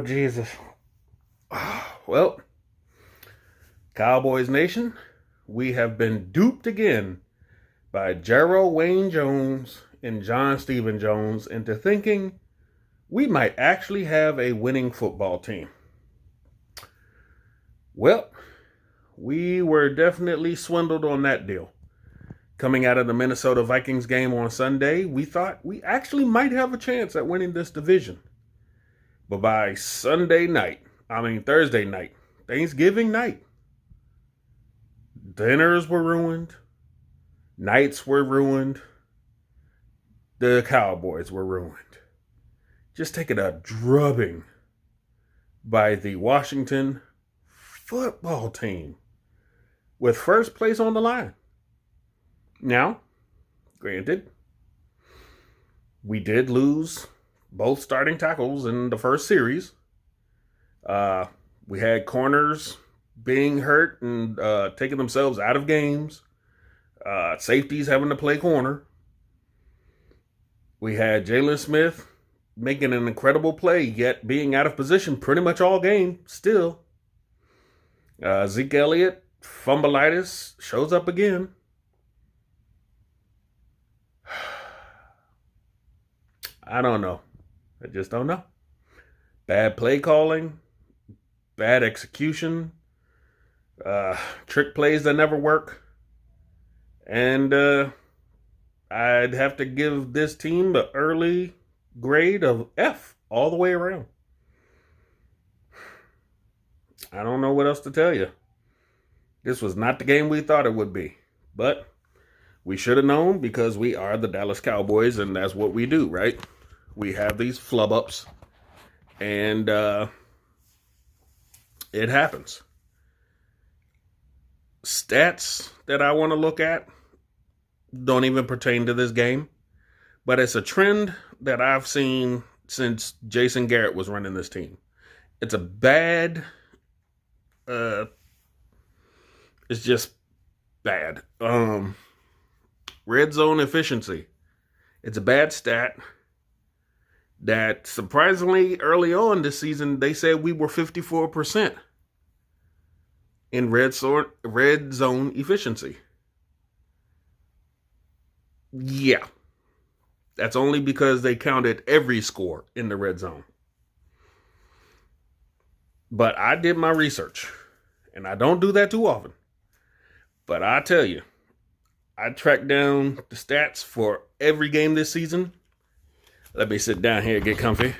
Oh, Jesus. Well, Cowboys Nation, we have been duped again by Gerald Wayne Jones and John Stephen Jones into thinking we might actually have a winning football team. Well, we were definitely swindled on that deal. Coming out of the Minnesota Vikings game on Sunday, we thought we actually might have a chance at winning this division. But by Thursday night, Thanksgiving night, dinners were ruined, nights were ruined, the Cowboys were ruined. Just taking a drubbing by the Washington football team with first place on the line. Now, granted, we did lose both starting tackles in the first series. We had corners being hurt and taking themselves out of games. Safeties having to play corner. We had Jalen Smith making an incredible play, yet being out of position pretty much all game still. Zeke Elliott, fumbleitis, shows up again. I don't know. I just don't know. Bad play calling, bad execution, trick plays that never work. And I'd have to give this team an early grade of F all the way around. I don't know what else to tell you. This was not the game we thought it would be. But we should have known because we are the Dallas Cowboys and that's what we do, right? We have these flub-ups and it happens. Stats that I want to look at don't even pertain to this game, but it's a trend that I've seen since Jason Garrett was running this team. It's a bad, it's just bad. Red zone efficiency. It's a bad stat that surprisingly early on this season, they said we were 54% in red zone efficiency. Yeah. That's only because they counted every score in the red zone. But I did my research, and I don't do that too often. But I tell you, I tracked down the stats for every game this season. Let me sit down here and get comfy.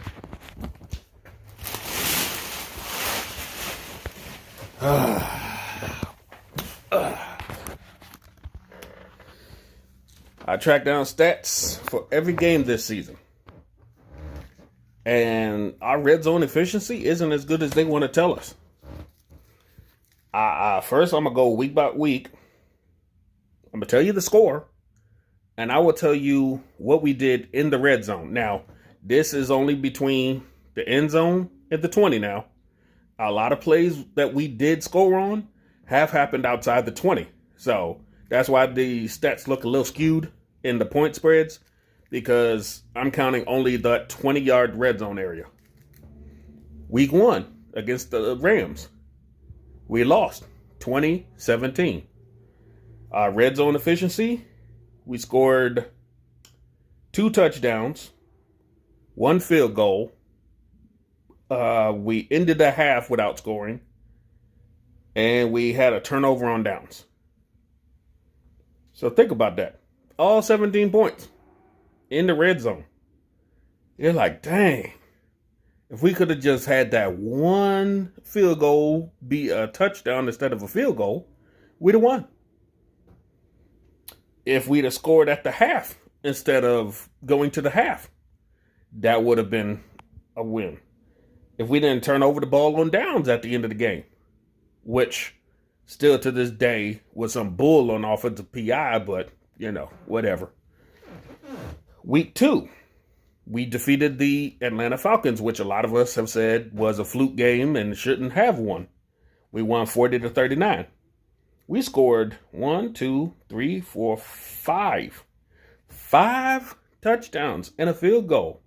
I tracked down stats for every game this season. And our red zone efficiency isn't as good as they want to tell us. First, I'm going to go week by week. I'm going to tell you the score. And I will tell you what we did in the red zone. Now, this is only between the end zone and the 20 now. A lot of plays that we did score on have happened outside the 20. So that's why the stats look a little skewed in the point spreads, because I'm counting only the 20-yard red zone area. Week 1 against the Rams, we lost 20-17. Our red zone efficiency, we scored 2 touchdowns, 1 field goal. We ended the half without scoring, and we had a turnover on downs. So think about that. All 17 points in the red zone. You're like, dang, if we could have just had that 1 field goal be a touchdown instead of a field goal, we'd have won. If we'd have scored at the half instead of going to the half, that would have been a win. If we didn't turn over the ball on downs at the end of the game, which still to this day was some bull on offensive PI, but, whatever. Week 2, we defeated the Atlanta Falcons, which a lot of us have said was a fluke game and shouldn't have won. We won 40-39. We scored 5 touchdowns and a field goal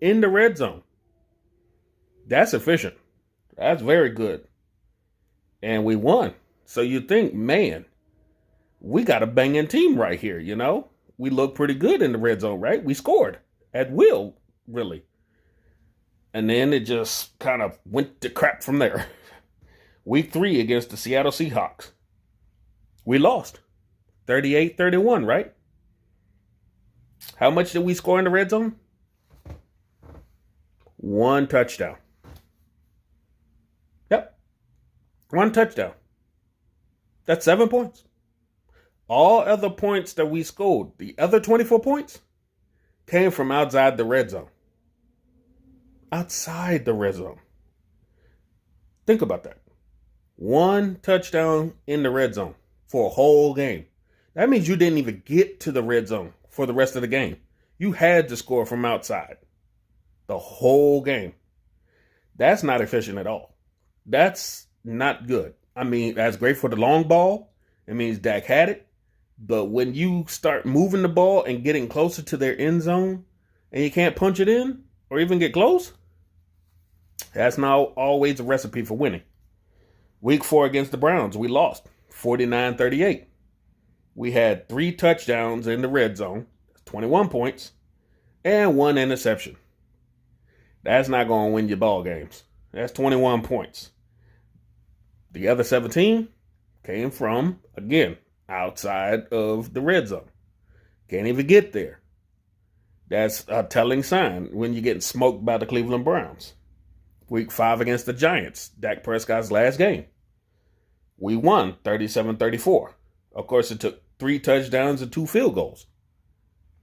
in the red zone. That's efficient. That's very good. And we won. So you think, man, we got a banging team right here, you know? We look pretty good in the red zone, right? We scored at will, really. And then it just kind of went to crap from there. Week 3 against the Seattle Seahawks. We lost 38-31, right? How much did we score in the red zone? 1 touchdown. Yep. 1 touchdown. That's 7 points. All other points that we scored, the other 24 points, came from outside the red zone. Outside the red zone. Think about that. 1 touchdown in the red zone for a whole game. That means you didn't even get to the red zone for the rest of the game. You had to score from outside the whole game. That's not efficient at all. That's not good. I mean, that's great for the long ball. It means Dak had it. But when you start moving the ball and getting closer to their end zone and you can't punch it in or even get close, that's not always a recipe for winning. Week 4 against the Browns, we lost 49-38. We had 3 touchdowns in the red zone, 21 points, and 1 interception. That's not going to win your ball games. That's 21 points. The other 17 came from, again, outside of the red zone. Can't even get there. That's a telling sign when you're getting smoked by the Cleveland Browns. Week 5 against the Giants, Dak Prescott's last game. We won 37-34. Of course, it took 3 touchdowns and 2 field goals.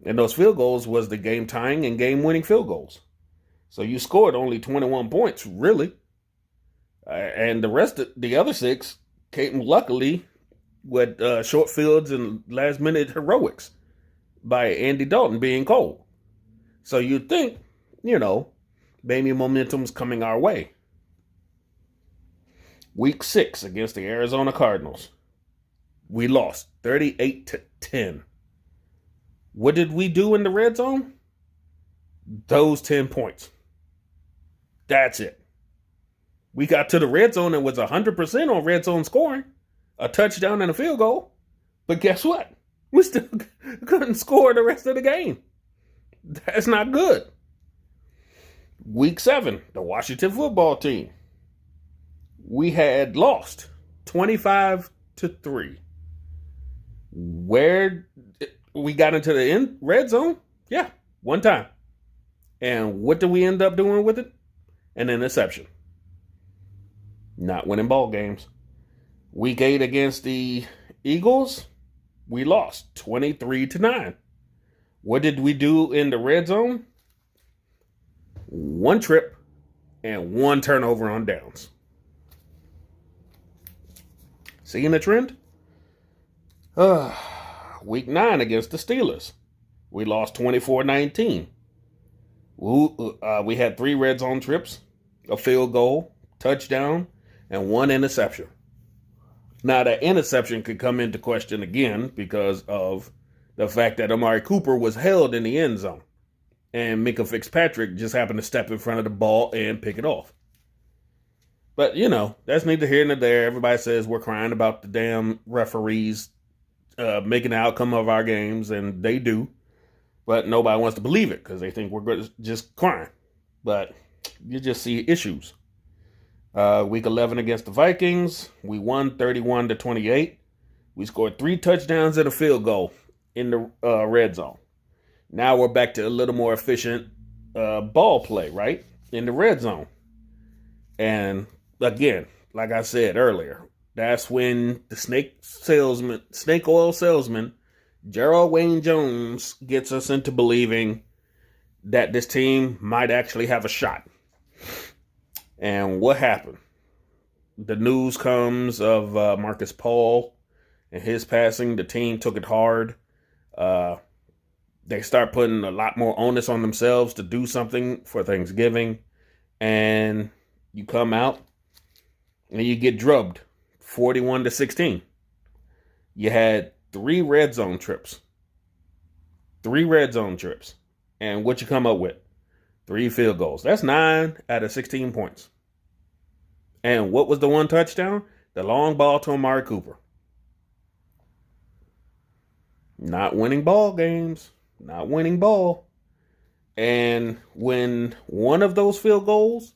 And those field goals was the game-tying and game-winning field goals. So you scored only 21 points, really. And the rest of the other 6 came, luckily, with short fields and last-minute heroics by Andy Dalton being cold. So you'd think, maybe momentum's coming our way. Week 6 against the Arizona Cardinals. We lost 38-10. What did we do in the red zone? Those 10 points. That's it. We got to the red zone and was 100% on red zone scoring. A touchdown and a field goal. But guess what? We still couldn't score the rest of the game. That's not good. Week 7, the Washington football team. We had lost 25-3. Where we got into the red zone? Yeah, 1 time. And what did we end up doing with it? An interception. Not winning ball games. Week 8 against the Eagles, we lost 23-9. What did we do in the red zone? 1 trip and 1 turnover on downs. Seeing the trend? Week 9 against the Steelers, we lost 24-19. We had 3 red zone trips, a field goal, touchdown, and 1 interception. Now, that interception could come into question again because of the fact that Amari Cooper was held in the end zone. And Minkah Fitzpatrick just happened to step in front of the ball and pick it off. But, that's neither here nor there. Everybody says we're crying about the damn referees making the outcome of our games, and they do. But nobody wants to believe it because they think we're just crying. But you just see issues. Week 11 against the Vikings, we won 31-28. We scored 3 touchdowns and a field goal in the red zone. Now we're back to a little more efficient ball play, right? In the red zone. And again, like I said earlier, that's when the snake oil salesman, Gerald Wayne Jones, gets us into believing that this team might actually have a shot. And what happened? The news comes of Marcus Paul and his passing. The team took it hard. They start putting a lot more onus on themselves to do something for Thanksgiving. And you come out and you get drubbed 41-16. You had 3 red zone trips. 3 red zone trips. And what you come up with? 3 field goals. That's 9 out of 16 points. And what was the one touchdown? The long ball to Amari Cooper. Not winning ball games. Not winning ball. And when one of those field goals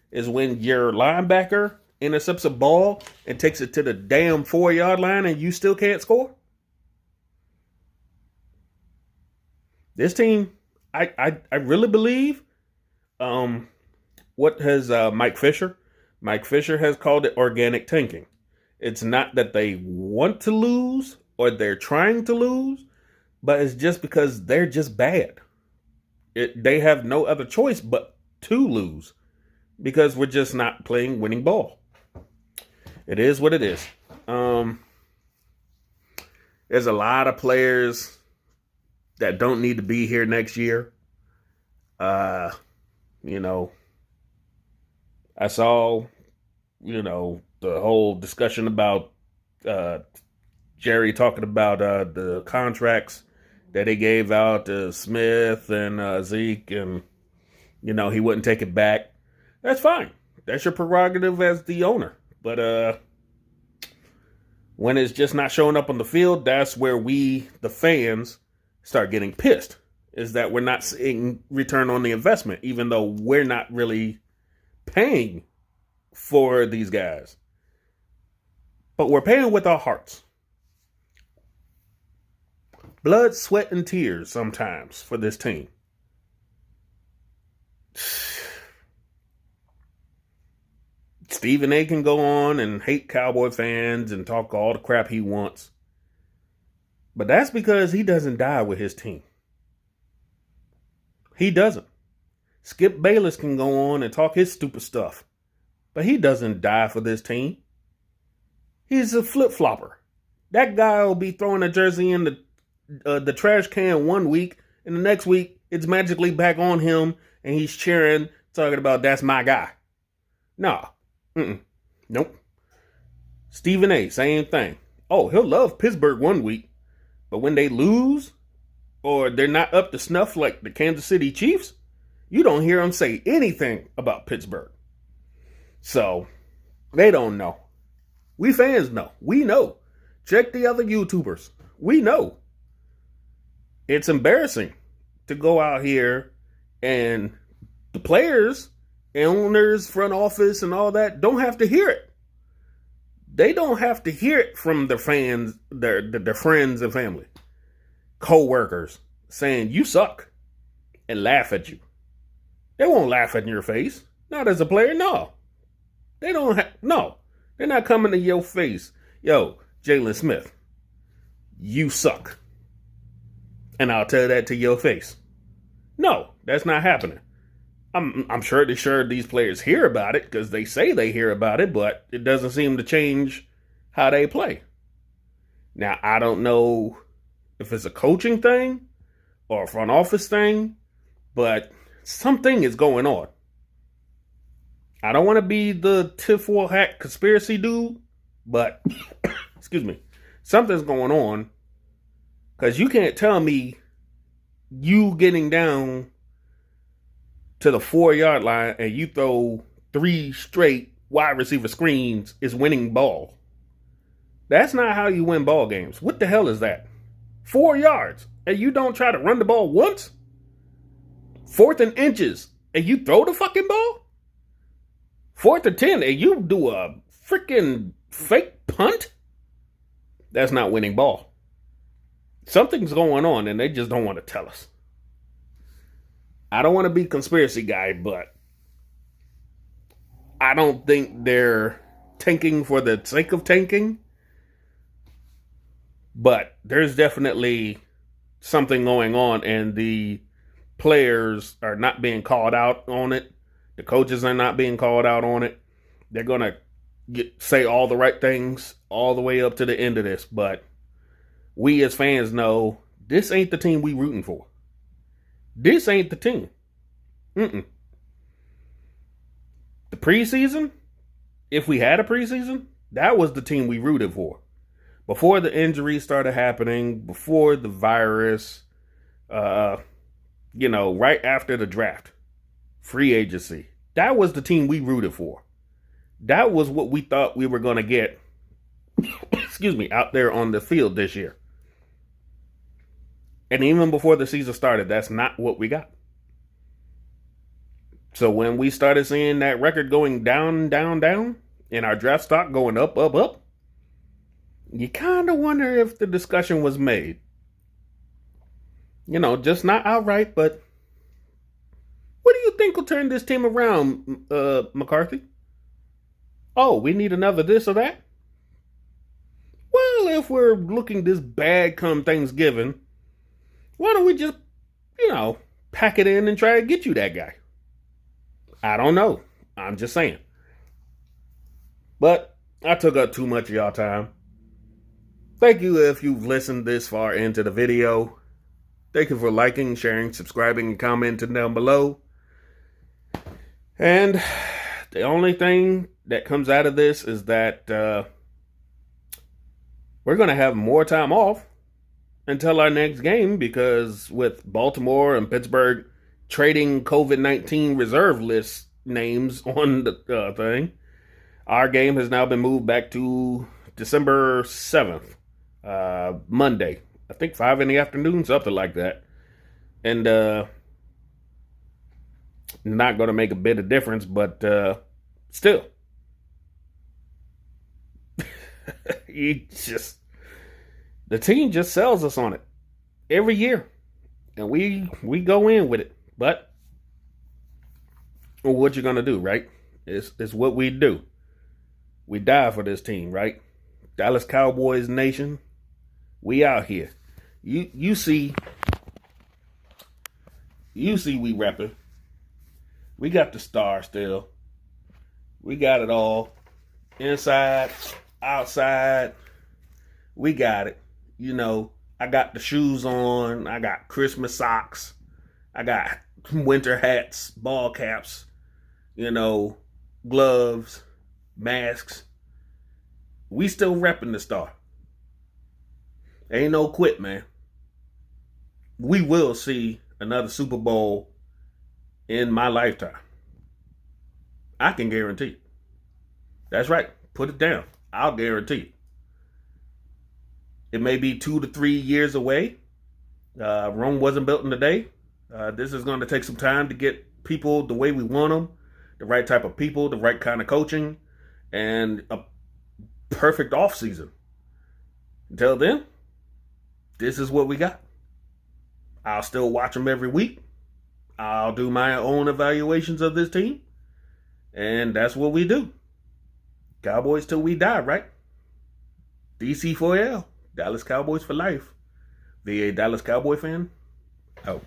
is when your linebacker intercepts a ball and takes it to the damn 4-yard line and you still can't score? This team, I really believe, what has Mike Fisher? Mike Fisher has called it organic tanking. It's not that they want to lose or they're trying to lose, but it's just because they're just bad. They have no other choice but to lose because we're just not playing winning ball. It is what it is. There's a lot of players that don't need to be here next year. I saw, the whole discussion about Jerry talking about the contracts that he gave out to Smith and Zeke, and, he wouldn't take it back. That's fine. That's your prerogative as the owner. But when it's just not showing up on the field, that's where we, the fans, start getting pissed. Is that we're not seeing return on the investment, even though we're not really paying for these guys. But we're paying with our hearts. Blood, sweat, and tears sometimes for this team. Stephen A. can go on and hate Cowboy fans and talk all the crap he wants. But that's because he doesn't die with his team. He doesn't. Skip Bayless can go on and talk his stupid stuff. But he doesn't die for this team. He's a flip-flopper. That guy will be throwing a jersey in the trash can one week, and the next week it's magically back on him, and he's cheering, talking about that's my guy. Nah. Nope. Stephen A., same thing. Oh, he'll love Pittsburgh one week, but when they lose, or they're not up to snuff like the Kansas City Chiefs, you don't hear him say anything about Pittsburgh. So, they don't know. We fans know. We know. Check the other YouTubers. We know. It's embarrassing to go out here and the players, owners, front office, and all that don't have to hear it. They don't have to hear it from their fans, their friends and family, co-workers saying you suck and laugh at you. They won't laugh in your face. Not as a player, no. They don't no. They're not coming to your face. Yo, Jalen Smith, you suck. And I'll tell that to your face. No, that's not happening. I'm sure these players hear about it because they say they hear about it, but it doesn't seem to change how they play. Now, I don't know if it's a coaching thing or a front office thing, but something is going on. I don't want to be the tinfoil hat conspiracy dude, but excuse me, something's going on because you can't tell me you getting down to the 4-yard line and you throw 3 straight wide receiver screens is winning ball. That's not how you win ball games. What the hell is that? 4 yards and you don't try to run the ball once? 4th and inches and you throw the fucking ball? 4th and 10 and you do a freaking fake punt? That's not winning ball. Something's going on and they just don't want to tell us. I don't want to be conspiracy guy, but I don't think they're tanking for the sake of tanking. But there's definitely something going on and the players are not being called out on it. The coaches are not being called out on it. They're going to say all the right things all the way up to the end of this. But we as fans know this ain't the team we rooting for. This ain't the team. The preseason, if we had a preseason, that was the team we rooted for. Before the injuries started happening, before the virus, right after the draft. free agency. That was the team we rooted for. That was what we thought we were going to get, excuse me, out there on the field this year. And even before the season started, that's not what we got. So when we started seeing that record going down, down, down, and our draft stock going up, up, up, you kind of wonder if the discussion was made. You know, just not outright, but what do you think will turn this team around, McCarthy? Oh, we need another this or that? Well, if we're looking this bad come Thanksgiving, why don't we just, pack it in and try to get you that guy? I don't know. I'm just saying. But I took up too much of y'all time. Thank you if you've listened this far into the video. Thank you for liking, sharing, subscribing, and commenting down below. And the only thing that comes out of this is that we're going to have more time off until our next game, because with Baltimore and Pittsburgh trading COVID-19 reserve list names on the thing, our game has now been moved back to December 7th, Monday. I think 5 in the afternoon, something like that. And not going to make a bit of difference, but still. The team just sells us on it every year. And we go in with it. But what you going to do, right? It's what we do. We die for this team, right? Dallas Cowboys Nation. We out here. You see we repping. We got the star still. We got it all. Inside, outside. We got it. I got the shoes on. I got Christmas socks. I got winter hats, ball caps, gloves, masks. We still repping the star. Ain't no quit, man. We will see another Super Bowl in my lifetime. I can guarantee it. That's right. Put it down. I'll guarantee it. It may be 2 to 3 years away. Rome wasn't built in a day. This is going to take some time to get people the way we want them, the right type of people, the right kind of coaching, and a perfect offseason. Until then, this is what we got. I'll still watch them every week. I'll do my own evaluations of this team. And that's what we do. Cowboys till we die, right? DC4L. Dallas Cowboys for life. VA Dallas Cowboy fan. Oh.